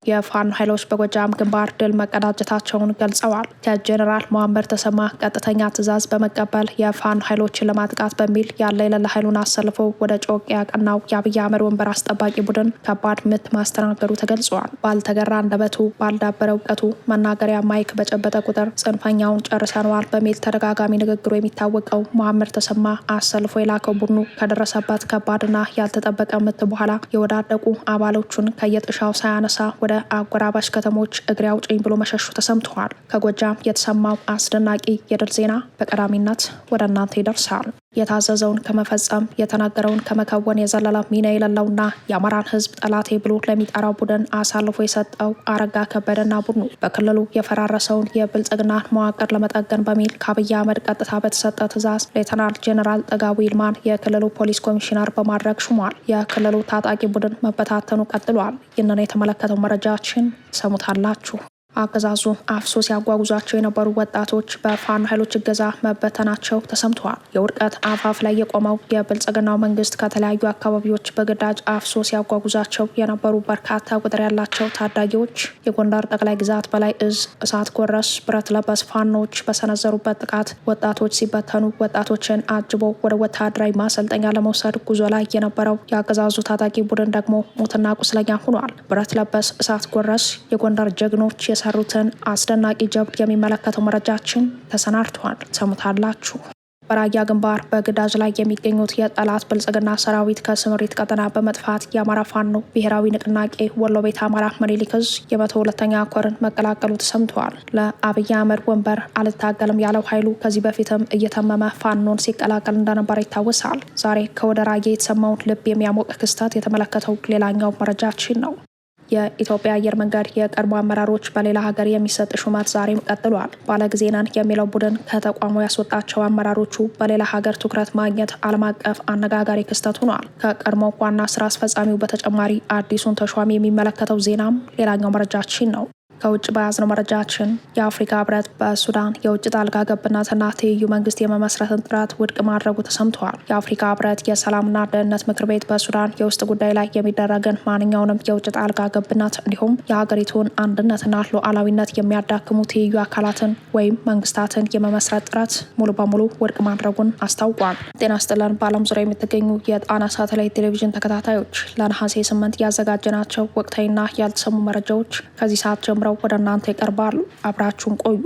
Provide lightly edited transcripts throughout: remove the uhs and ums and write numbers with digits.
የፋኖ ኃይሎች በጎጃም ግንባር ድል መቀዳጀታቸውን ገልጸዋል። ከጀነራል መሐመድ ተሰማ ቀጥተኛ ትዕዛዝ በመቀበል የፋኖ ኃይሎችን ለማጥቃት በሚል ያለ የሌለ ኃይሉን አሰልፎ ወደ ጮቄ ያቀናው የአብይ አህመድ ወንበር አስጠባቂ ቡድን ከባድ ምት ማስተናገዱ ተገልጿል። ባልተገራ አንደበቱ ባልዳበረ እውቀቱ መናገሪያ ማይክ በጨበጠ ቁጥር ጽንፈኛውን ጨርሰነዋል በሚል ተደጋጋሚ ንግግሩ የሚታወቀው መሐመድ ተሰማ አሰልፎ የላከው ቡድኑ ከደረሰበት ከባድና ያልተጠበቀ ምት በኋላ የወዳደቁ አባሎቹን ከየጥሻው ሳያነሳ ወደ አጎራባሽ ከተሞች እግሬ አውጭኝ ብሎ መሸሹ ተሰምተዋል። ከጎጃም የተሰማው አስደናቂ የድል ዜና በቀዳሚነት ወደ እናንተ ይደርሳል። የታዘዘውን ከመፈጸም የተናገረውን ከመከወን የዘለለ ሚና የሌለውና የአማራን ሕዝብ ጠላቴ ብሎ ለሚጠራው ቡድን አሳልፎ የሰጠው አረጋ ከበደና ቡድኑ በክልሉ የፈራረሰውን የብልጽግና መዋቅር ለመጠገን በሚል ከአብይ አህመድ ቀጥታ በተሰጠ ትዕዛዝ ሌተናል ጄኔራል ጥጋቡ ይልማን የክልሉ ፖሊስ ኮሚሽነር በማድረግ ሹሟል። የክልሉ ታጣቂ ቡድን መበታተኑ ቀጥሏል። ይህንን የተመለከተው መረጃችን ሰሙታላችሁ። አገዛዙ አፍሶ ሲያጓጉዟቸው የነበሩ ወጣቶች በፋኖ ኃይሎች እገዛ መበተናቸው ተሰምተዋል። የውድቀት አፋፍ ላይ የቆመው የብልጽግናው መንግስት ከተለያዩ አካባቢዎች በግዳጅ አፍሶ ሲያጓጉዟቸው የነበሩ በርካታ ቁጥር ያላቸው ታዳጊዎች የጎንደር ጠቅላይ ግዛት በላይ እዝ እሳት ጎረስ ብረት ለበስ ፋኖች በሰነዘሩበት ጥቃት ወጣቶች ሲበተኑ ወጣቶችን አጅቦ ወደ ወታደራዊ ማሰልጠኛ ለመውሰድ ጉዞ ላይ የነበረው የአገዛዙ ታጣቂ ቡድን ደግሞ ሞትና ቁስለኛ ሆኗል። ብረት ለበስ እሳት ጎረስ የጎንደር ጀግኖች ሰሩትን አስደናቂ ጀብድ የሚመለከተው መረጃችን ተሰናድቷል። ሰሙታላችሁ። በራያ ግንባር በግዳጅ ላይ የሚገኙት የጠላት ብልጽግና ሰራዊት ከስምሪት ቀጠና በመጥፋት የአማራ ፋኖ ብሔራዊ ንቅናቄ ወሎ ቤት አማራ ምኒልክ ዕዝ የ102ኛ ኮርን መቀላቀሉ ተሰምተዋል። ለአብይ አህመድ ወንበር አልታገልም ያለው ኃይሉ ከዚህ በፊትም እየተመመ ፋኖን ሲቀላቀል እንደነበር ይታወሳል። ዛሬ ከወደ ራያ የተሰማውን ልብ የሚያሞቅ ክስተት የተመለከተው ሌላኛው መረጃችን ነው። የኢትዮጵያ አየር መንገድ የቀድሞ አመራሮች በሌላ ሀገር የሚሰጥ ሹመት ዛሬም ቀጥሏል። ባለጊዜ ነን የሚለው ቡድን ከተቋሙ ያስወጣቸው አመራሮቹ በሌላ ሀገር ትኩረት ማግኘት ዓለም አቀፍ አነጋጋሪ ክስተት ሆኗል። ከቀድሞ ዋና ስራ አስፈጻሚው በተጨማሪ አዲሱን ተሿሚ የሚመለከተው ዜናም ሌላኛው መረጃችን ነው። ከውጭ በያዝነው መረጃችን የአፍሪካ ህብረት በሱዳን የውጭ ጣልቃ ገብነትና ትይዩ መንግስት የመመስረትን ጥረት ውድቅ ማድረጉ ተሰምተዋል። የአፍሪካ ህብረት የሰላምና ደህንነት ምክር ቤት በሱዳን የውስጥ ጉዳይ ላይ የሚደረግን ማንኛውንም የውጭ ጣልቃ ገብነት እንዲሁም የሀገሪቱን አንድነትና ሉዓላዊነት የሚያዳክሙ ትይዩ አካላትን ወይም መንግስታትን የመመስረት ጥረት ሙሉ በሙሉ ውድቅ ማድረጉን አስታውቋል። ጤና ይስጥልን። በዓለም ዙሪያ የምትገኙ የጣና ሳተላይት ቴሌቪዥን ተከታታዮች ለነሐሴ 8 ያዘጋጀናቸው ወቅታዊና ያልተሰሙ መረጃዎች ከዚህ ሰዓት ጀምሮ ወደ እናንተ ይቀርባሉ። አብራችሁን ቆዩ።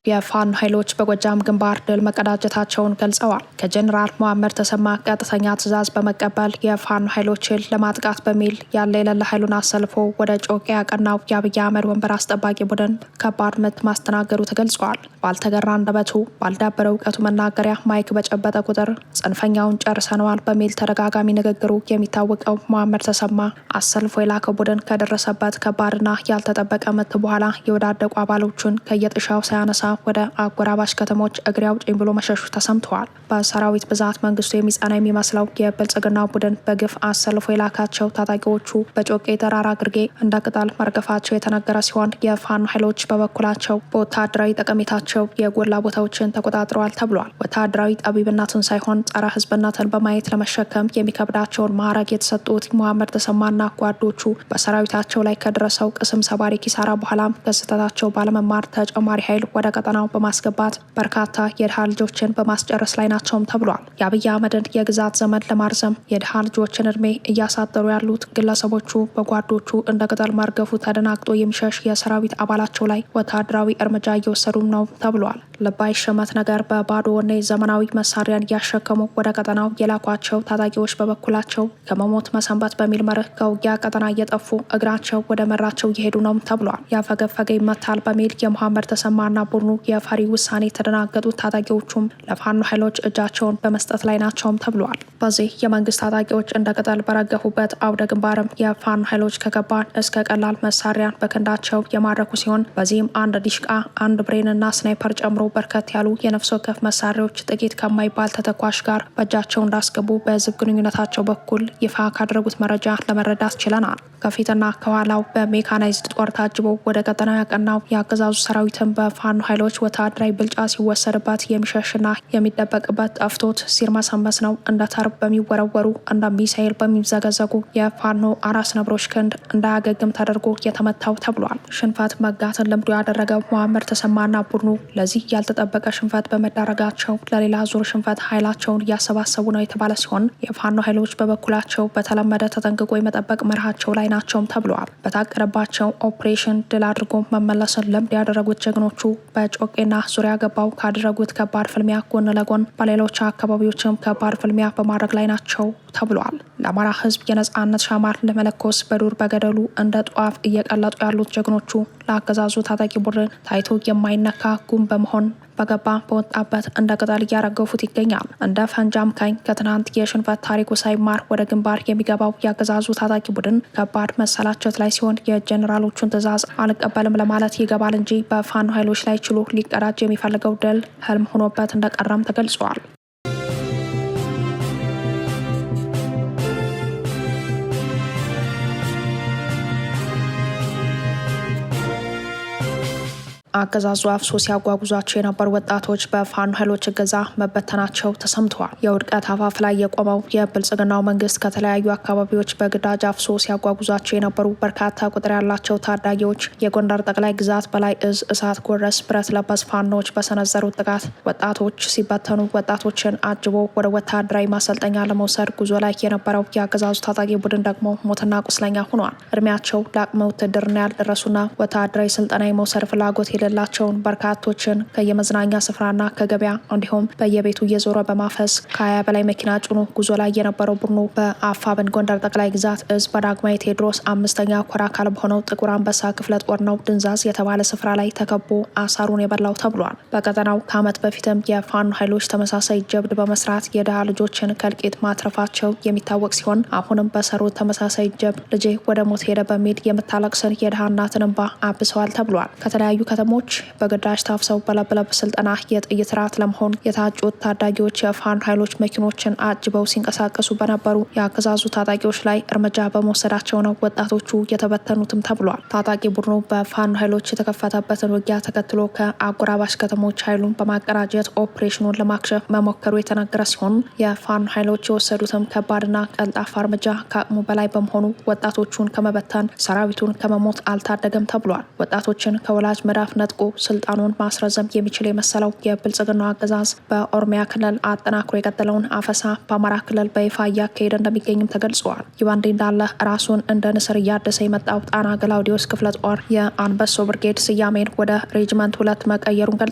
የፋኖ ኃይሎች በጎጃም ግንባር ድል መቀዳጀታቸውን ገልጸዋል። ከጀነራል መሐመድ ተሰማ ቀጥተኛ ትዕዛዝ በመቀበል የፋኖ ኃይሎችን ለማጥቃት በሚል ያለ የሌለ ኃይሉን አሰልፎ ወደ ጮቄ ያቀናው የአብይ አህመድ ወንበር አስጠባቂ ቡድን ከባድ ምት ማስተናገዱ ተገልጿል። ባልተገራ አንደበቱ ባልዳበረ እውቀቱ መናገሪያ ማይክ በጨበጠ ቁጥር ጽንፈኛውን ጨርሰነዋል በሚል ተደጋጋሚ ንግግሩ የሚታወቀው መሐመድ ተሰማ አሰልፎ የላከው ቡድን ከደረሰበት ከባድና ያልተጠበቀ ምት በኋላ የወዳደቁ አባሎቹን ከየጥሻው ሳያነሳ ወደ አጎራባሽ ከተሞች እግሬ አውጭኝ ብሎ መሸሹ ተሰምተዋል። በሰራዊት ብዛት መንግስቱ የሚጸና የሚመስለው የብልጽግና ቡድን በግፍ አሰልፎ የላካቸው ታጣቂዎቹ በጮቄ ተራራ ግርጌ እንደ ቅጠል መርገፋቸው የተነገረ ሲሆን የፋኖ ኃይሎች በበኩላቸው በወታደራዊ ጠቀሜታቸው የጎላ ቦታዎችን ተቆጣጥረዋል ተብሏል። ወታደራዊ ጠቢብነትን ሳይሆን ጸረ ህዝብነትን በማየት ለመሸከም የሚከብዳቸውን ማዕረግ የተሰጡት መሐመድ ተሰማና ጓዶቹ በሰራዊታቸው ላይ ከደረሰው ቅስም ሰባሪ ኪሳራ በኋላም ከስህተታቸው ባለመማር ተጨማሪ ኃይል ወደ ቀጠናው በማስገባት በርካታ የድሃ ልጆችን በማስጨረስ ላይ ናቸውም ተብሏል። የአብይ አህመድን የግዛት ዘመን ለማርዘም የድሃ ልጆችን እድሜ እያሳጠሩ ያሉት ግለሰቦቹ በጓዶቹ እንደ ቅጠል መርገፉ ተደናግጦ የሚሸሽ የሰራዊት አባላቸው ላይ ወታደራዊ እርምጃ እየወሰዱም ነው ተብሏል። ልባይ ሸመት ነገር በባዶ ወኔ ዘመናዊ መሳሪያን እያሸከሙ ወደ ቀጠናው የላኳቸው ታጣቂዎች በበኩላቸው ከመሞት መሰንበት በሚል መርህ ከውጊያ ቀጠና እየጠፉ እግራቸው ወደ መራቸው እየሄዱ ነው ተብሏል። ያፈገፈገ ይመታል በሚል የመሐመድ ተሰማና ቡድኑ የፈሪ ውሳኔ የተደናገጡት ታጣቂዎቹም ለፋኖ ኃይሎች እጃቸውን በመስጠት ላይ ናቸውም ተብሏል። በዚህ የመንግስት ታጣቂዎች እንደ ቅጠል በረገፉበት አውደ ግንባርም የፋኖ ኃይሎች ከከባድ እስከ ቀላል መሳሪያን በክንዳቸው የማረኩ ሲሆን በዚህም አንድ ዲሽቃ፣ አንድ ብሬንና ስናይፐር ጨምሮ በርከት ያሉ የነፍስ ወከፍ መሳሪያዎች ጥቂት ከማይባል ተተኳሽ ጋር በእጃቸው እንዳስገቡ በህዝብ ግንኙነታቸው በኩል ይፋ ካደረጉት መረጃ ለመረዳት ችለናል። ከፊትና ከኋላው በሜካናይዝድ ጦር ታጅቦ ወደ ቀጠናው ያቀናው የአገዛዙ ሰራዊትን በፋኖ ኃይሎች ኃይሎች ወታደራዊ ብልጫ ሲወሰድበት የሚሸሽና የሚደበቅበት ጠፍቶት ሲርመሰመስ ነው እንደ ተርብ በሚወረወሩ እንደ ሚሳኤል በሚዘገዘጉ የፋኖ አራስ ነብሮች ክንድ እንዳያገግም ተደርጎ የተመታው ተብሏል። ሽንፈት መጋትን ልምዱ ያደረገው መሐመድ ተሰማና ቡድኑ ለዚህ ያልተጠበቀ ሽንፈት በመዳረጋቸው ለሌላ ዙር ሽንፈት ኃይላቸውን እያሰባሰቡ ነው የተባለ ሲሆን የፋኖ ኃይሎች በበኩላቸው በተለመደ ተጠንቅቆ የመጠበቅ መርሃቸው ላይ ናቸውም ተብሏል። በታቀደባቸው ኦፕሬሽን ድል አድርጎ መመለስን ልምድ ያደረጉት ጀግኖቹ በጮቄና ዙሪያ ገባው ካደረጉት ከባድ ፍልሚያ ጎን ለጎን በሌሎች አካባቢዎችም ከባድ ፍልሚያ በማድረግ ላይ ናቸው ተብሏል። ለአማራ ሕዝብ የነጻነት ሻማር ለመለኮስ በዱር በገደሉ እንደ ጧፍ እየቀለጡ ያሉት ጀግኖቹ ለአገዛዙ ታጣቂ ቡድን ታይቶ የማይነካ ጉም በመሆን በገባ በወጣበት እንደ ቅጠል እያረገፉት ይገኛል። እንደ ፈንጂ አምካኝ ከትናንት የሽንፈት ታሪኩ ሳይማር ወደ ግንባር የሚገባው የአገዛዙ ታጣቂ ቡድን ከባድ መሰላቸት ላይ ሲሆን የጀኔራሎቹን ትዕዛዝ አልቀበልም ለማለት ይገባል እንጂ በፋኖ ኃይሎች ላይ ችሎ ሊቀዳጅ የሚፈልገው ድል ህልም ሆኖበት እንደቀረም ተገልጿል። አገዛዙ አፍሶ ሲያጓጉዟቸው የነበሩ ወጣቶች በፋኖ ኃይሎች እገዛ መበተናቸው ተሰምተዋል። የውድቀት አፋፍ ላይ የቆመው የብልጽግናው መንግስት ከተለያዩ አካባቢዎች በግዳጅ አፍሶ ሲያጓጉዟቸው የነበሩ በርካታ ቁጥር ያላቸው ታዳጊዎች የጎንደር ጠቅላይ ግዛት በላይ እዝ እሳት ጎረስ ብረት ለበስ ፋኖች በሰነዘሩት ጥቃት ወጣቶች ሲበተኑ ወጣቶችን አጅቦ ወደ ወታደራዊ ማሰልጠኛ ለመውሰድ ጉዞ ላይ የነበረው የአገዛዙ ታጣቂ ቡድን ደግሞ ሞትና ቁስለኛ ሆኗል። እድሜያቸው ለአቅመ ውትድርና ያልደረሱና ወታደራዊ ስልጠና የመውሰድ ፍላጎት የሌላቸውን በርካቶችን ከየመዝናኛ ስፍራና ከገበያ እንዲሁም በየቤቱ እየዞረ በማፈስ ከ20 በላይ መኪና ጭኖ ጉዞ ላይ የነበረው ቡድኑ በአፋብን ጎንደር ጠቅላይ ግዛት እዝ በዳግማዊ ቴዎድሮስ 5ኛ ኮር አካል በሆነው ጥቁር አንበሳ ክፍለ ጦር ነው ድንዛዝ የተባለ ስፍራ ላይ ተከቦ አሳሩን የበላው ተብሏል። በቀጠናው ከዓመት በፊትም የፋኖ ኃይሎች ተመሳሳይ ጀብድ በመስራት የድሃ ልጆችን ከእልቂት ማትረፋቸው የሚታወቅ ሲሆን አሁንም በሰሩት ተመሳሳይ ጀብድ ልጄ ወደ ሞት ሄደ በሚል የምታለቅስን የድሃ እናትን እንባ አብሰዋል ተብሏል። ከተለያዩ ከተሞች በግዳጅ ታፍሰው በለብለብ ስልጠና የጥይት ራት ለመሆን የታጩት ታዳጊዎች የፋኖ ኃይሎች መኪኖችን አጅበው ሲንቀሳቀሱ በነበሩ የአገዛዙ ታጣቂዎች ላይ እርምጃ በመውሰዳቸው ነው ወጣቶቹ የተበተኑትም ተብሏል። ታጣቂ ቡድኑ በፋኖ ኃይሎች የተከፈተበትን ውጊያ ተከትሎ ከአጎራባሽ ከተሞች ኃይሉን በማቀራጀት ኦፕሬሽኑን ለማክሸፍ መሞከሩ የተነገረ ሲሆን የፋኖ ኃይሎች የወሰዱትም ከባድና ቀልጣፋ እርምጃ ከአቅሙ በላይ በመሆኑ ወጣቶቹን ከመበተን ሰራዊቱን ከመሞት አልታደገም ተብሏል። ወጣቶችን ከወላጅ መዳፍ ነጥቆ ስልጣኑን ማስረዘም የሚችል የመሰለው የብልጽግናው አገዛዝ በኦሮሚያ ክልል አጠናክሮ የቀጠለውን አፈሳ በአማራ ክልል በይፋ እያካሄደ እንደሚገኝም ተገልጿል። ይህ በእንዲህ እንዳለ ራሱን እንደ ንስር እያደሰ የመጣው ጣና ገላውዲዮስ ክፍለ ጦር የአንበሶ ብርጌድ ስያሜን ወደ ሬጅመንት 2 መቀየሩን ገልጿል።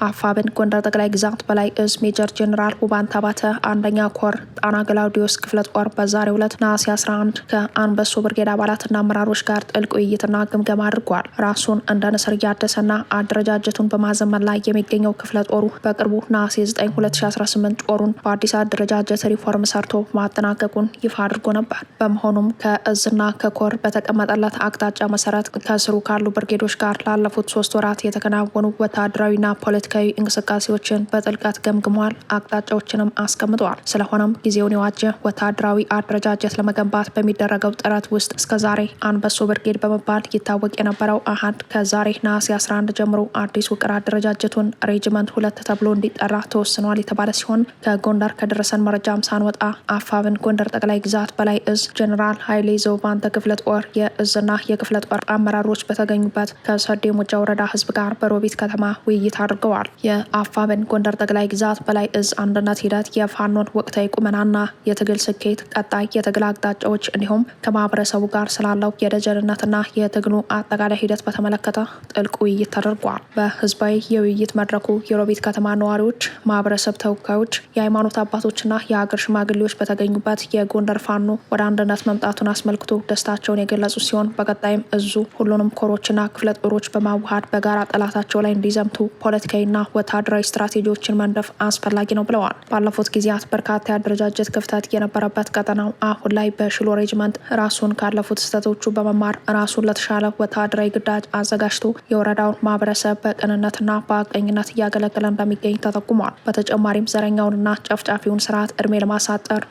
አፋብን ጎንደር ጠቅላይ ግዛት በላይ እዝ ሜጀር ጄኔራል ውባንተ አባተ 1ኛ ኮር ጣና ገላውዲዮስ ክፍለ ጦር በዛሬው ዕለት ነሐሴ 11 ከአንበሶ ብርጌድ አባላትና አመራሮች ጋር ጥልቅ ውይይትና ግምገማ አድርጓል። ራሱን እንደ ንስር እያደሰና አደረጃጀቱን በማዘመን ላይ የሚገኘው ክፍለ ጦሩ በቅርቡ ነሐሴ 9 2018 ጦሩን በአዲስ አደረጃጀት ሪፎርም ሰርቶ ማጠናቀቁን ይፋ አድርጎ ነበር። በመሆኑም ከእዝና ከኮር በተቀመጠለት አቅጣጫ መሰረት ከስሩ ካሉ ብርጌዶች ጋር ላለፉት 3 ወራት የተከናወኑ ወታደራዊና ፖለቲካዊ እንቅስቃሴዎችን በጥልቀት ገምግሟል። አቅጣጫዎችንም አስቀምጠዋል። ስለሆነም ጊዜውን የዋጀ ወታደራዊ አደረጃጀት ለመገንባት በሚደረገው ጥረት ውስጥ እስከዛሬ አንበሶ ብርጌድ በመባል ይታወቅ የነበረው አሃድ ከዛሬ ነሐሴ 11 ጀምሮ አዲስ ውቅር አደረጃጀቱን ሬጅመንት 2 ተብሎ እንዲጠራ ተወስኗል የተባለ ሲሆን ከጎንደር ከደረሰን መረጃም ሳንወጣ አፋብን ጎንደር ጠቅላይ ግዛት በላይ እዝ ጄኔራል ኃይሌ ዘውባንተ ክፍለ ጦር የእዝና የክፍለ ጦር አመራሮች በተገኙበት ከሰዴ ሙጃ ወረዳ ህዝብ ጋር በሮቢት ከተማ ውይይት አድርገዋል። የአፋብን ጎንደር ጠቅላይ ግዛት በላይ እዝ አንድነት ሂደት፣ የፋኖን ወቅታዊ ቁመናና የትግል ስኬት፣ ቀጣይ የትግል አቅጣጫዎች እንዲሁም ከማህበረሰቡ ጋር ስላለው የደጀንነትና የትግሉ አጠቃላይ ሂደት በተመለከተ ጥልቅ ውይይት ተደርጓል። በህዝባዊ የውይይት መድረኩ የሮቢት ከተማ ነዋሪዎች፣ ማህበረሰብ ተወካዮች፣ የሃይማኖት አባቶችና የሀገር ሽማግሌዎች በተገኙበት የጎንደር ፋኖ ወደ አንድነት መምጣቱን አስመልክቶ ደስታቸውን የገለጹ ሲሆን በቀጣይም እዙ ሁሉንም ኮሮችና ክፍለ ጦሮች በማዋሃድ በጋራ ጠላታቸው ላይ እንዲዘምቱ ፖለቲካዊና ወታደራዊ ስትራቴጂዎችን መንደፍ አስፈላጊ ነው ብለዋል። ባለፉት ጊዜያት በርካታ የአደረጃጀት ክፍተት የነበረበት ቀጠናው አሁን ላይ በሽሎ ሬጅመንት ራሱን ካለፉት ስህተቶቹ በመማር ራሱን ለተሻለ ወታደራዊ ግዳጅ አዘጋጅቶ የወረዳውን ማህበረሰብ በቅንነትና በአቀኝነት እያገለገለ እንደሚገኝ ተጠቁሟል። በተጨማሪም ዘረኛውንና ጨፍጫፊውን ስርዓት እድሜ ለማሳጠር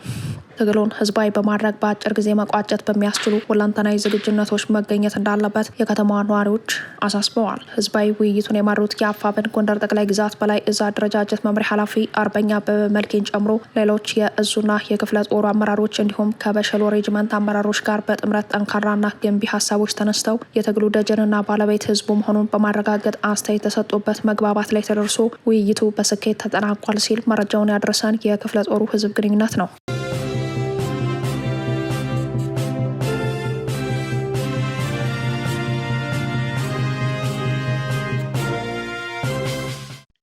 ትግሉን ህዝባዊ በማድረግ በአጭር ጊዜ መቋጨት በሚያስችሉ ሁለንተናዊ ዝግጁነቶች መገኘት እንዳለበት የከተማዋ ነዋሪዎች አሳስበዋል። ህዝባዊ ውይይቱን የመሩት የአፋብን ጎንደር ጠቅላይ ግዛት በላይ እዝ አደረጃጀት መምሪያ ኃላፊ አርበኛ አበበ መልኬን ጨምሮ ሌሎች የእዙና የክፍለ ጦሩ አመራሮች እንዲሁም ከበሸሎ ሬጅመንት አመራሮች ጋር በጥምረት ጠንካራና ገንቢ ሀሳቦች ተነስተው የትግሉ ደጀንና ባለቤት ህዝቡ መሆኑን በማረጋገጥ አስተያየት የተሰጡበት መግባባት ላይ ተደርሶ ውይይቱ በስኬት ተጠናቋል ሲል መረጃውን ያደረሰን የክፍለ ጦሩ ህዝብ ግንኙነት ነው።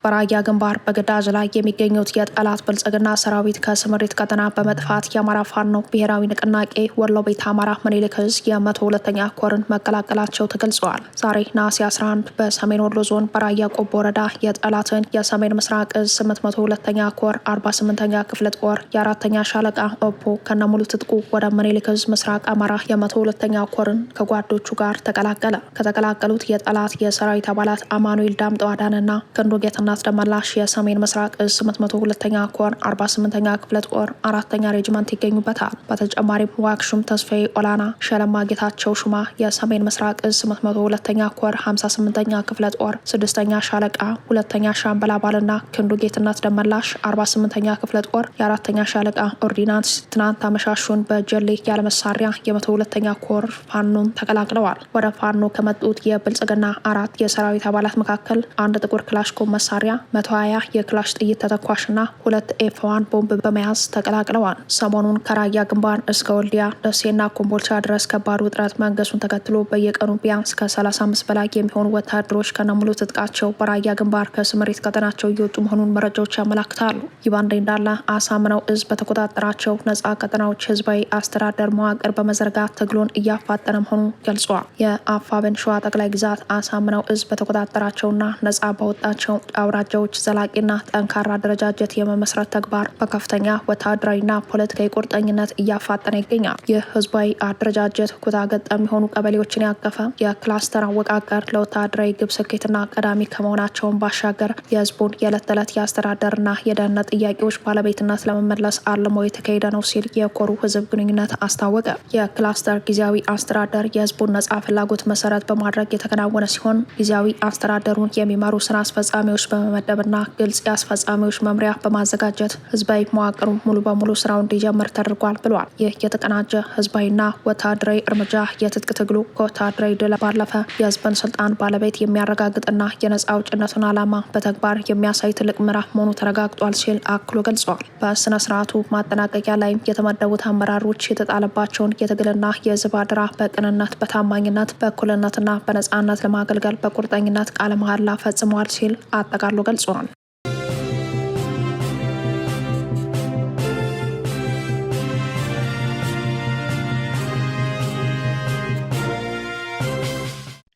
በራያ ግንባር በግዳጅ ላይ የሚገኙት የጠላት ብልጽግና ሰራዊት ከስምሪት ቀጠና በመጥፋት የአማራ ፋኖ ብሔራዊ ንቅናቄ ወሎ ቤተ አማራ ምኒልክ ዕዝ የ102ኛ ኮርን መቀላቀላቸው ተገልጸዋል። ዛሬ ነሐሴ 11 በሰሜን ወሎ ዞን በራያ ቆቦ ወረዳ የጠላትን የሰሜን ምስራቅ ዕዝ 802ኛ ኮር 48ኛ ክፍለ ጦር የ4ኛ ሻለቃ ኦቦ ከነሙሉ ትጥቁ ወደ ምኒልክ ዕዝ ምስራቅ አማራ የ102ኛ ኮርን ከጓዶቹ ጋር ተቀላቀለ። ከተቀላቀሉት የጠላት የሰራዊት አባላት አማኑኤል ዳምጠው አዳንና ክንዱ ጌትና ደመላሽ የሰሜን ምስራቅ ዕዝ 802ኛ ኮር 48ኛ ክፍለ ጦር 4ኛ ሬጅመንት ይገኙበታል። በተጨማሪም ዋክሹም ተስፋዬ ኦላና፣ ሸለማ ጌታቸው ሹማ የሰሜን ምስራቅ ዕዝ 802ኛ ኮር 58ኛ ክፍለ ጦር 6ኛ ሻለቃ 2ኛ ሻምበል አባልና ክንዱ ጌትነት ደመላሽ 48ኛ ክፍለ ጦር የ4ኛ ሻለቃ ኦርዲናንስ ትናንት አመሻሹን በጀሌ ያለመሳሪያ የ102ኛ ኮር ፋኖን ተቀላቅለዋል። ወደ ፋኖ ከመጡት የብልጽግና 4 የሰራዊት አባላት መካከል አንድ ጥቁር ክላሽንኮቭ መሳሪያ 120 የክላሽ ጥይት ተተኳሽና 2 ኤፍ1 ቦምብ በመያዝ ተቀላቅለዋል። ሰሞኑን ከራያ ግንባር እስከ ወልዲያ ደሴና ኮምቦልቻ ድረስ ከባድ ውጥረት መንገሱን ተከትሎ በየቀኑ ቢያንስ ከ35 በላይ የሚሆኑ ወታደሮች ከነሙሉ ትጥቃቸው በራያ ግንባር ከስምሪት ቀጠናቸው እየወጡ መሆኑን መረጃዎች ያመላክታሉ። ይህ በእንዲህ እንዳለ አሳምነው ዕዝ በተቆጣጠራቸው ነጻ ቀጠናዎች ህዝባዊ አስተዳደር መዋቅር በመዘርጋት ትግሉን እያፋጠነ መሆኑን ገልጿል። የአፋብን ሸዋ ጠቅላይ ግዛት አሳምነው ዕዝ በተቆጣጠራቸውና ነጻ ባወጣቸው አውራጃዎች ዘላቂና ጠንካራ አደረጃጀት የመመስረት ተግባር በከፍተኛ ወታደራዊና ፖለቲካዊ ቁርጠኝነት እያፋጠነ ይገኛል። ይህ ህዝባዊ አደረጃጀት ኩታ ገጠም የሆኑ ቀበሌዎችን ያቀፈ የክላስተር አወቃቀር ለወታደራዊ ግብ ስኬትና ቀዳሚ ከመሆናቸውን ባሻገር የህዝቡን የዕለት ተዕለት የአስተዳደርና የደህንነት ጥያቄዎች ባለቤትነት ለመመለስ አልሞ የተካሄደ ነው ሲል የኮሩ ህዝብ ግንኙነት አስታወቀ። የክላስተር ጊዜያዊ አስተዳደር የህዝቡን ነጻ ፍላጎት መሰረት በማድረግ የተከናወነ ሲሆን ጊዜያዊ አስተዳደሩን የሚመሩ ስራ አስፈጻሚዎች በመመደብና ግልጽ የአስፈጻሚዎች መምሪያ በማዘጋጀት ህዝባዊ መዋቅሩ ሙሉ በሙሉ ስራው እንዲጀምር ተደርጓል ብሏል። ይህ የተቀናጀ ህዝባዊና ወታደራዊ እርምጃ የትጥቅ ትግሉ ከወታደራዊ ድል ባለፈ የህዝብን ስልጣን ባለቤት የሚያረጋግጥና የነጻ አውጭነቱን ዓላማ በተግባር የሚያሳይ ትልቅ ምዕራፍ መሆኑ ተረጋግጧል ሲል አክሎ ገልጿል። በስነ ስርዓቱ ማጠናቀቂያ ላይም የተመደቡት አመራሮች የተጣለባቸውን የትግልና የህዝብ አደራ በቅንነት፣ በታማኝነት፣ በእኩልነትና በነጻነት ለማገልገል በቁርጠኝነት ቃለ መሃላ ፈጽመዋል ሲል አጠቃሎ ገልጿል።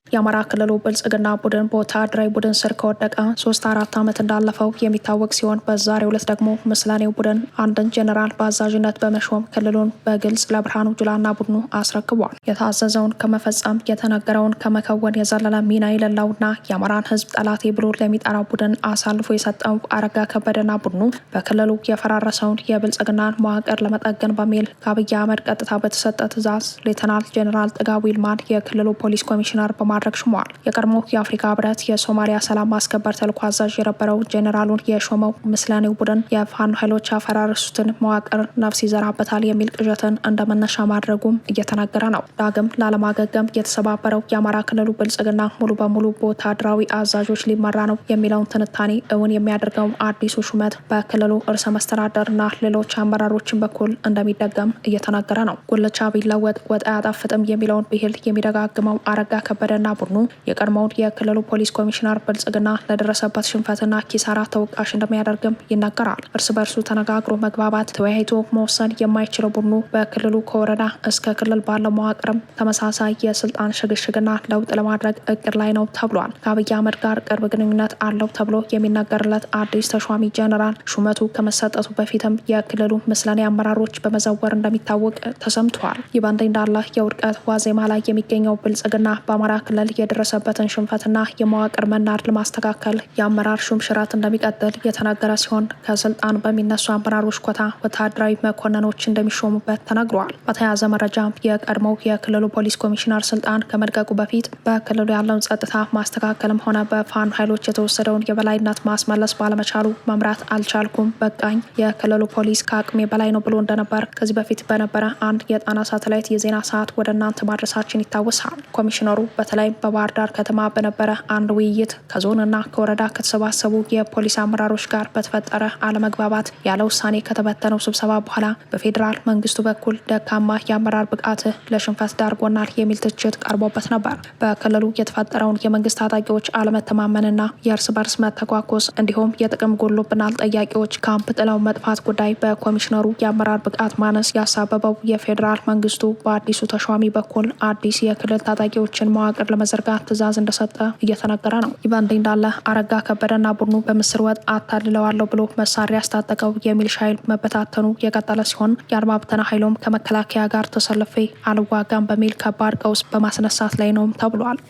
የአማራ ክልሉ ብልጽግና ቡድን በወታደራዊ ቡድን ስር ከወደቀ 3-4 ዓመት እንዳለፈው የሚታወቅ ሲሆን በዛሬው ዕለት ደግሞ ምስለኔው ቡድን አንድን ጄኔራል በአዛዥነት በመሾም ክልሉን በግልጽ ለብርሃኑ ጁላና ቡድኑ አስረክቧል። የታዘዘውን ከመፈጸም የተነገረውን ከመከወን የዘለለ ሚና የሌለውና የአማራን ህዝብ ጠላቴ ብሎ ለሚጠራው ቡድን አሳልፎ የሰጠው አረጋ ከበደና ቡድኑ በክልሉ የፈራረሰውን የብልጽግናን መዋቅር ለመጠገን በሚል ከአብይ አህመድ ቀጥታ በተሰጠ ትዕዛዝ ሌተናል ጄኔራል ጥጋቡ ይልማን የክልሉ ፖሊስ ኮሚሽነር በማድረግ ሹሟል። የቀድሞ የአፍሪካ ህብረት የሶማሊያ ሰላም ማስከበር ተልዕኮ አዛዥ የነበረው ጄኔራሉን የሾመው ምስለኔው ቡድን የፋኖ ኃይሎች ያፈራረሱትን መዋቅር ነፍስ ይዘራበታል የሚል ቅዠትን እንደመነሻ ማድረጉም እየተነገረ ነው። ዳግም ላለማገገም የተሰባበረው የአማራ ክልሉ ብልጽግና ሙሉ በሙሉ በወታደራዊ አዛዦች ሊመራ ነው የሚለውን ትንታኔ እውን የሚያደርገው አዲሱ ሹመት በክልሉ ርዕሰ መስተዳደርና ሌሎች አመራሮችን በኩል እንደሚደገም እየተነገረ ነው። ጉልቻ ቢለወጥ ወጥ አያጣፍጥም የሚለውን ብሂል የሚደጋግመው አረጋ ከበደና ቡድኑ የቀድሞውን የክልሉ ፖሊስ ኮሚሽነር ብልጽግና ለደረሰበት ሽንፈትና ኪሳራ ተወቃሽ እንደሚያደርግም ይነገራል። እርስ በርሱ ተነጋግሮ መግባባት ተወያይቶ መወሰን የማይችለው ቡድኑ በክልሉ ከወረዳ እስከ ክልል ባለው መዋቅርም ተመሳሳይ የስልጣን ሽግሽግና ለውጥ ለማድረግ እቅድ ላይ ነው ተብሏል። ከአብይ አህመድ ጋር ቅርብ ግንኙነት አለው ተብሎ የሚነገርለት አዲስ ተሿሚ ጄኔራል ሹመቱ ከመሰጠቱ በፊትም የክልሉ ምስለኔ አመራሮች በመዘወር እንደሚታወቅ ተሰምቷል። ይህ በእንዲህ እንዳለ የውድቀት ዋዜማ ላይ የሚገኘው ብልጽግና በአማራ ክልል ክልል የደረሰበትን ሽንፈትና የመዋቅር መናድ ለማስተካከል የአመራር ሹምሽረት እንደሚቀጥል የተነገረ ሲሆን ከስልጣን በሚነሱ አመራሮች ኮታ ወታደራዊ መኮንኖች እንደሚሾሙበት ተነግሯል። በተያያዘ መረጃም የቀድሞው የክልሉ ፖሊስ ኮሚሽነር ስልጣን ከመልቀቁ በፊት በክልሉ ያለውን ጸጥታ ማስተካከልም ሆነ በፋኖ ኃይሎች የተወሰደውን የበላይነት ማስመለስ ባለመቻሉ መምራት አልቻልኩም፣ በቃኝ፣ የክልሉ ፖሊስ ከአቅሜ በላይ ነው ብሎ እንደነበር ከዚህ በፊት በነበረ አንድ የጣና ሳተላይት የዜና ሰዓት ወደ እናንተ ማድረሳችን ይታወሳል። ኮሚሽነሩ በተለይም በባህር ዳር ከተማ በነበረ አንድ ውይይት ከዞንና ከወረዳ ከተሰባሰቡ የፖሊስ አመራሮች ጋር በተፈጠረ አለመግባባት ያለ ውሳኔ ከተበተነው ስብሰባ በኋላ በፌዴራል መንግስቱ በኩል ደካማ የአመራር ብቃት ለሽንፈት ዳርጎናል የሚል ትችት ቀርቦበት ነበር። በክልሉ የተፈጠረውን የመንግስት ታጣቂዎች አለመተማመንና የእርስ በርስ መተኳኮስ እንዲሁም የጥቅም ጎሎብናል ጠያቂዎች ካምፕ ጥለው መጥፋት ጉዳይ በኮሚሽነሩ የአመራር ብቃት ማነስ ያሳበበው የፌዴራል መንግስቱ በአዲሱ ተሿሚ በኩል አዲስ የክልል ታጣቂዎችን መዋቅር ለመዘርጋት ትዕዛዝ እንደሰጠ እየተነገረ ነው። ይህ በእንዲህ እንዳለ አረጋ ከበደና ቡድኑ በምስር ወጥ አታልለዋለሁ ብሎ መሳሪያ ያስታጠቀው የሚሊሻ ኃይል መበታተኑ የቀጠለ ሲሆን የአድማ ብተና ኃይሉም ከመከላከያ ጋር ተሰልፌ አልዋጋም በሚል ከባድ ቀውስ በማስነሳት ላይ ነው ተብሏል።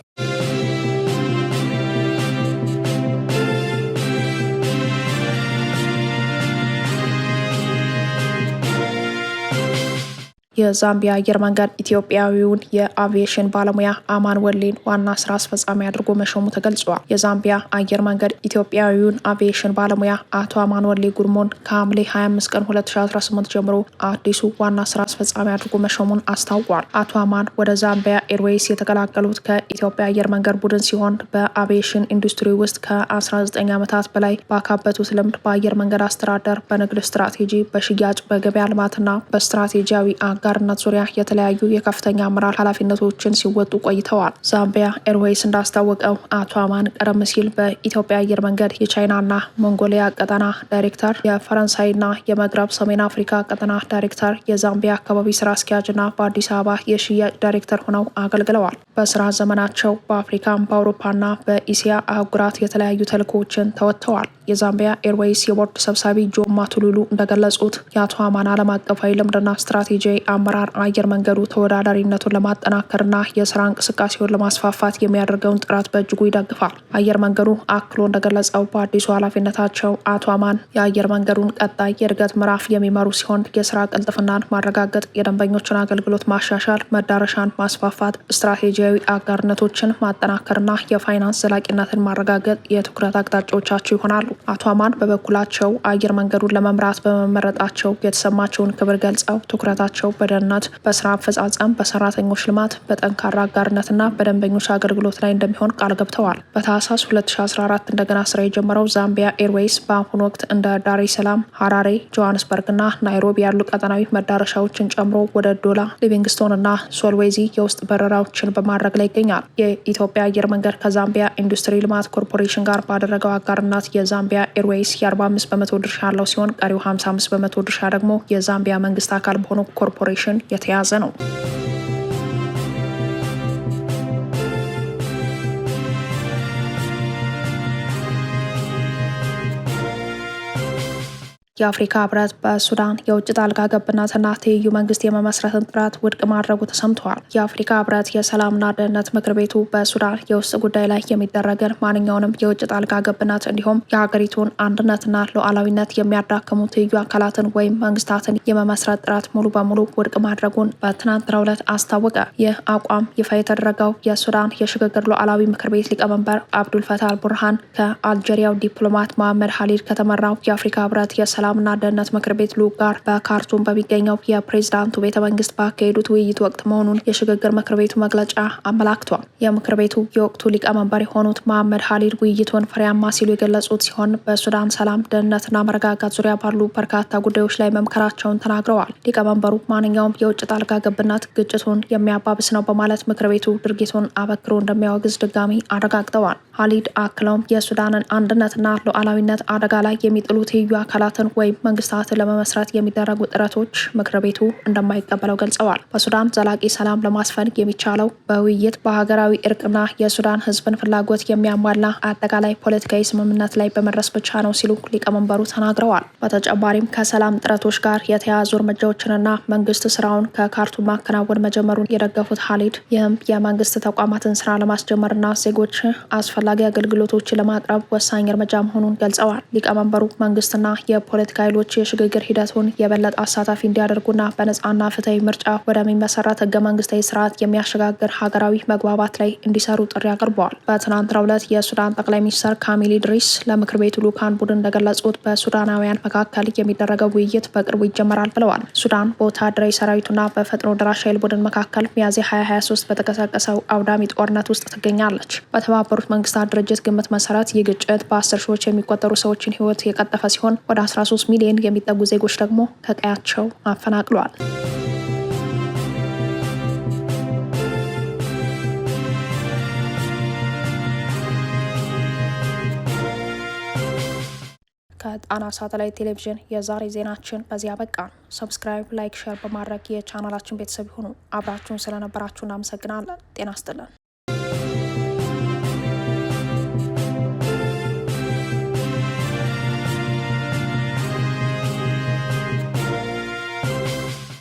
የዛምቢያ አየር መንገድ ኢትዮጵያዊውን የአቪዬሽን ባለሙያ አማን ወሌን ዋና ስራ አስፈጻሚ አድርጎ መሾሙ ተገልጿል። የዛምቢያ አየር መንገድ ኢትዮጵያዊውን አቪዬሽን ባለሙያ አቶ አማን ወሌ ጉርሞን ከሐምሌ 25 ቀን 2018 ጀምሮ አዲሱ ዋና ስራ አስፈጻሚ አድርጎ መሾሙን አስታውቋል። አቶ አማን ወደ ዛምቢያ ኤርዌይስ የተቀላቀሉት ከኢትዮጵያ አየር መንገድ ቡድን ሲሆን በአቪዬሽን ኢንዱስትሪ ውስጥ ከ19 ዓመታት በላይ ባካበቱት ልምድ በአየር መንገድ አስተዳደር፣ በንግድ ስትራቴጂ፣ በሽያጭ፣ በገበያ ልማትና በስትራቴጂያዊ ጋርነት ዙሪያ የተለያዩ የከፍተኛ አመራር ኃላፊነቶችን ሲወጡ ቆይተዋል። ዛምቢያ ኤርዌይስ እንዳስታወቀው አቶ አማን ቀደም ሲል በኢትዮጵያ አየር መንገድ የቻይናና ሞንጎሊያ ቀጠና ዳይሬክተር፣ የፈረንሳይና የመግረብ ሰሜን አፍሪካ ቀጠና ዳይሬክተር፣ የዛምቢያ አካባቢ ስራ አስኪያጅና በአዲስ አበባ የሽያጭ ዳይሬክተር ሆነው አገልግለዋል። በስራ ዘመናቸው በአፍሪካም በአውሮፓና በኢሲያ አህጉራት የተለያዩ ተልእኮዎችን ተወጥተዋል። የዛምቢያ ኤርዌይስ የቦርድ ሰብሳቢ ጆን ማቱሉሉ እንደገለጹት የአቶ አማን ዓለም አቀፋዊ ልምድና ስትራቴጂያዊ አመራር አየር መንገዱ ተወዳዳሪነቱን ለማጠናከርና የስራ እንቅስቃሴውን ለማስፋፋት የሚያደርገውን ጥረት በእጅጉ ይደግፋል። አየር መንገዱ አክሎ እንደገለጸው በአዲሱ ኃላፊነታቸው አቶ አማን የአየር መንገዱን ቀጣይ የእድገት ምዕራፍ የሚመሩ ሲሆን የስራ ቅልጥፍናን ማረጋገጥ፣ የደንበኞችን አገልግሎት ማሻሻል፣ መዳረሻን ማስፋፋት፣ ስትራቴጂያዊ አጋርነቶችን ማጠናከርና የፋይናንስ ዘላቂነትን ማረጋገጥ የትኩረት አቅጣጫዎቻቸው ይሆናሉ። አቶ አማን በበኩላቸው አየር መንገዱን ለመምራት በመመረጣቸው የተሰማቸውን ክብር ገልጸው ትኩረታቸው በደህንነት፣ በስራ አፈጻጸም፣ በሰራተኞች ልማት፣ በጠንካራ አጋርነትና በደንበኞች አገልግሎት ላይ እንደሚሆን ቃል ገብተዋል። በታህሳስ 2014 እንደገና ስራ የጀመረው ዛምቢያ ኤርዌይስ በአሁኑ ወቅት እንደ ዳሬ ሰላም፣ ሀራሬ፣ ጆሃንስበርግና ናይሮቢ ያሉ ቀጠናዊ መዳረሻዎችን ጨምሮ ወደ ዶላ፣ ሊቪንግስቶንና ሶልዌዚ የውስጥ በረራዎችን በማድረግ ላይ ይገኛል። የኢትዮጵያ አየር መንገድ ከዛምቢያ ኢንዱስትሪ ልማት ኮርፖሬሽን ጋር ባደረገው አጋርነት የዛምቢያ ኤርዌይስ የ45 በመቶ ድርሻ ያለው ሲሆን ቀሪው 55 በመቶ ድርሻ ደግሞ የዛምቢያ መንግስት አካል በሆነው ኮርፖሬሽን የተያዘ ነው። የአፍሪካ ህብረት በሱዳን የውጭ ጣልቃ ገብነትና ትይዩ መንግስት የመመስረትን ጥረት ውድቅ ማድረጉ ተሰምተዋል። የአፍሪካ ህብረት የሰላምና ደህንነት ምክር ቤቱ በሱዳን የውስጥ ጉዳይ ላይ የሚደረግን ማንኛውንም የውጭ ጣልቃ ገብነት እንዲሁም የሀገሪቱን አንድነትና ሉዓላዊነት የሚያዳክሙ ትይዩ አካላትን ወይም መንግስታትን የመመስረት ጥረት ሙሉ በሙሉ ውድቅ ማድረጉን በትናንትናው ዕለት አስታወቀ። ይህ አቋም ይፋ የተደረገው የሱዳን የሽግግር ሉዓላዊ ምክር ቤት ሊቀመንበር አብዱልፈታህ አልቡርሃን ከአልጄሪያው ዲፕሎማት መሐመድ ሀሊድ ከተመራው የአፍሪካ ህብረት የሰላምና ደህንነት ምክር ቤት ልዑክ ጋር በካርቱም በሚገኘው የፕሬዝዳንቱ ቤተ መንግስት ባካሄዱት ውይይት ወቅት መሆኑን የሽግግር ምክር ቤቱ መግለጫ አመላክቷል። የምክር ቤቱ የወቅቱ ሊቀመንበር የሆኑት መሐመድ ሀሊድ ውይይቱን ፍሬያማ ሲሉ የገለጹት ሲሆን በሱዳን ሰላም፣ ደህንነትና መረጋጋት ዙሪያ ባሉ በርካታ ጉዳዮች ላይ መምከራቸውን ተናግረዋል። ሊቀመንበሩ ማንኛውም የውጭ ጣልቃ ገብነት ግጭቱን የሚያባብስ ነው በማለት ምክር ቤቱ ድርጊቱን አበክሮ እንደሚያወግዝ ድጋሚ አረጋግጠዋል። ሀሊድ አክለውም የሱዳንን አንድነትና ሉዓላዊነት አደጋ ላይ የሚጥሉ ትይዩ አካላትን ወይም መንግስታትን ለመመስረት የሚደረጉ ጥረቶች ምክር ቤቱ እንደማይቀበለው ገልጸዋል። በሱዳን ዘላቂ ሰላም ለማስፈን የሚቻለው በውይይት በሀገራዊ እርቅና የሱዳን ህዝብን ፍላጎት የሚያሟላ አጠቃላይ ፖለቲካዊ ስምምነት ላይ በመድረስ ብቻ ነው ሲሉ ሊቀመንበሩ ተናግረዋል። በተጨማሪም ከሰላም ጥረቶች ጋር የተያያዙ እርምጃዎችንና መንግስት ስራውን ከካርቱም ማከናወን መጀመሩን የደገፉት ሀሊድ ይህም የመንግስት ተቋማትን ስራ ለማስጀመርና ዜጎች አስፈላጊ አገልግሎቶችን ለማቅረብ ወሳኝ እርምጃ መሆኑን ገልጸዋል። ሊቀመንበሩ መንግስትና የፖለቲካ ኃይሎች የሽግግር ሂደቱን የበለጠ አሳታፊ እንዲያደርጉና በነጻና ፍትሐዊ ምርጫ ወደሚመሰረት ህገ መንግስታዊ ስርዓት የሚያሸጋግር ሀገራዊ መግባባት ላይ እንዲሰሩ ጥሪ አቅርበዋል። በትናንትናው ዕለት የሱዳን ጠቅላይ ሚኒስትር ካሚል ኢድሪስ ለምክር ቤቱ ልኡካን ቡድን እንደገለጹት በሱዳናውያን መካከል የሚደረገው ውይይት በቅርቡ ይጀመራል ብለዋል። ሱዳን በወታደራዊ ሰራዊቱና በፈጥኖ ደራሽ ኃይል ቡድን መካከል ሚያዝያ 2023 በተቀሰቀሰው አውዳሚ ጦርነት ውስጥ ትገኛለች። በተባበሩት መንግስታት ድርጅት ግምት መሰረት ይህ ግጭት በ10 ሺዎች የሚቆጠሩ ሰዎችን ህይወት የቀጠፈ ሲሆን ወደ 13 ሚሊዮን የሚጠጉ ዜጎች ደግሞ ከቀያቸው አፈናቅለዋል። ከጣና ሳተላይት ቴሌቪዥን የዛሬ ዜናችን በዚያ በቃን። ሰብስክራይብ፣ ላይክ፣ ሼር በማድረግ የቻናላችን ቤተሰብ ይሁኑ። አብራችሁን ስለነበራችሁ እናመሰግናለን። ጤና ይስጥልን።